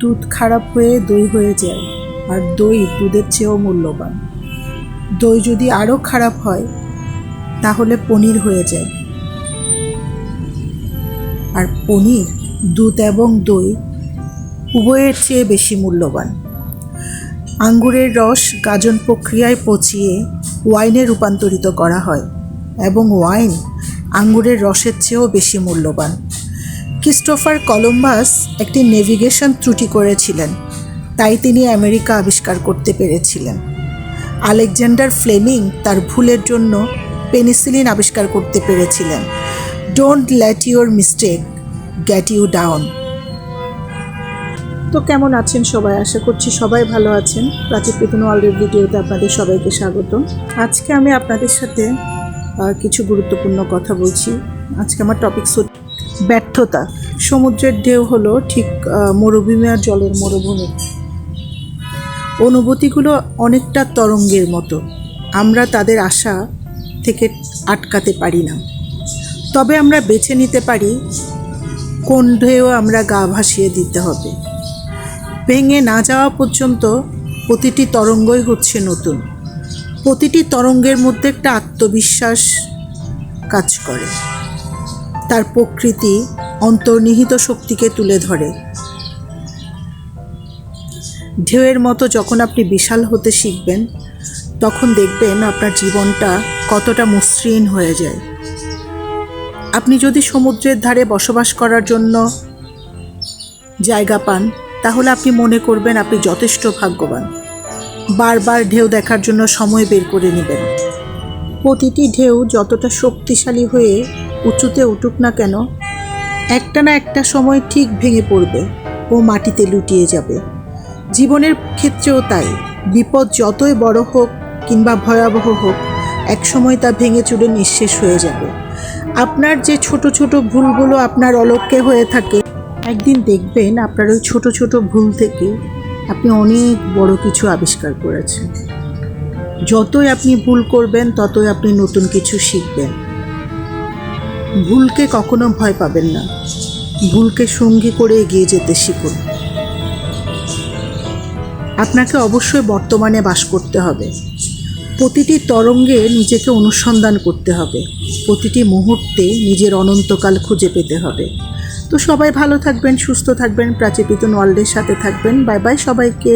দুধ খারাপ হয়ে দই হয়ে যায়, আর দই দুধের চেয়েও মূল্যবান। দই যদি আরও খারাপ হয় তাহলে পনির হয়ে যায়, আর পনির দুধ এবং দই উভয়ের চেয়ে বেশি মূল্যবান। আঙ্গুরের রস গাজন প্রক্রিয়ায় পচিয়ে ওয়াইনে রূপান্তরিত করা হয় এবং ওয়াইন আঙ্গুরের রসের চেয়েও বেশি মূল্যবান। ক্রিস্টোফার কলম্বাস একটি নেভিগেশন ত্রুটি করেছিলেন, তাই তিনি আমেরিকা আবিষ্কার করতে পেরেছিলেন। আলেকজান্ডার ফ্লেমিং তার ভুলের জন্য পেনিসিলিন আবিষ্কার করতে পেরেছিলেন। Don't let your mistake get you down. তো কেমন আছেন সবাই? আশা করছি সবাই ভালো আছেন। প্রাচী পিতন ওয়ার্ল্ডের ভিডিওতে আপনাদের সবাইকে স্বাগত। আজকে আমি আপনাদের সাথে কিছু গুরুত্বপূর্ণ কথা বলছি। আজকে আমার টপিক ব্যর্থতা। সমুদ্রের ঢেউ হলো ঠিক মরুভূমি আর জলের মরুভূমি। অনুভূতিগুলো অনেকটা তরঙ্গের মতো, আমরা তাদের আশা থেকে আটকাতে পারি না, তবে আমরা বেছে নিতে পারি কোন ঢেউ আমরা গা ভাসিয়ে দিতে হবে। ভেঙে না যাওয়া পর্যন্ত প্রতিটি তরঙ্গই হচ্ছে নতুন। প্রতিটি তরঙ্গের মধ্যে একটা আত্মবিশ্বাস কাজ করে, তার প্রকৃতি অন্তর্নিহিত শক্তিকে তুলে ধরে। ঢেউয়ের মতো যখন আপনি বিশাল হতে শিখবেন, তখন দেখবেন আপনার জীবনটা কতটা মসৃণ হয়ে যায়। আপনি যদি সমুদ্রের ধারে বসবাস করার জন্য জায়গা পান, তাহলে আপনি মনে করবেন আপনি যথেষ্ট ভাগ্যবান। বারবার ঢেউ দেখার জন্য সময় বের করে নেবেন। প্রতিটি ঢেউ যতটা শক্তিশালী হয়ে উঁচুতে উঠুক না কেন, একটা না একটা সময় ঠিক ভেঙে পড়বে ও মাটিতে লুটিয়ে যাবে। জীবনের ক্ষেত্রেও তাই। বিপদ যতই বড় হোক কিংবা ভয়াবহ হোক, একসময় তা ভেঙে চুরে নিঃশেষ হয়ে যাবে। আপনার যে ছোট ছোট ভুলগুলো আপনার অলক্ষ্যে হয়ে থাকে, একদিন দেখবেন আপনার ওই ছোট ছোট ভুল থেকে আপনি অনেক বড় কিছু আবিষ্কার করেছেন। যতই আপনি ভুল করবেন, ততই আপনি নতুন কিছু শিখবেন। ভুলকে কখনো ভয় পাবেন না, ভুলকে সঙ্গী করে এগিয়ে যেতে শিখুন। আপনাকে অবশ্যই বর্তমানে বাস করতে হবে। প্রতিটি তরঙ্গে নিজেকে অনুসন্ধান করতে হবে। প্রতিটি মুহূর্তে নিজের অনন্তকাল খুঁজে পেতে হবে। তো সবাই ভালো থাকবেন, সুস্থ থাকবেন, প্রাচী পিতন ওয়ার্ল্ডের সাথে থাকবেন। বাই বাই সবাইকে।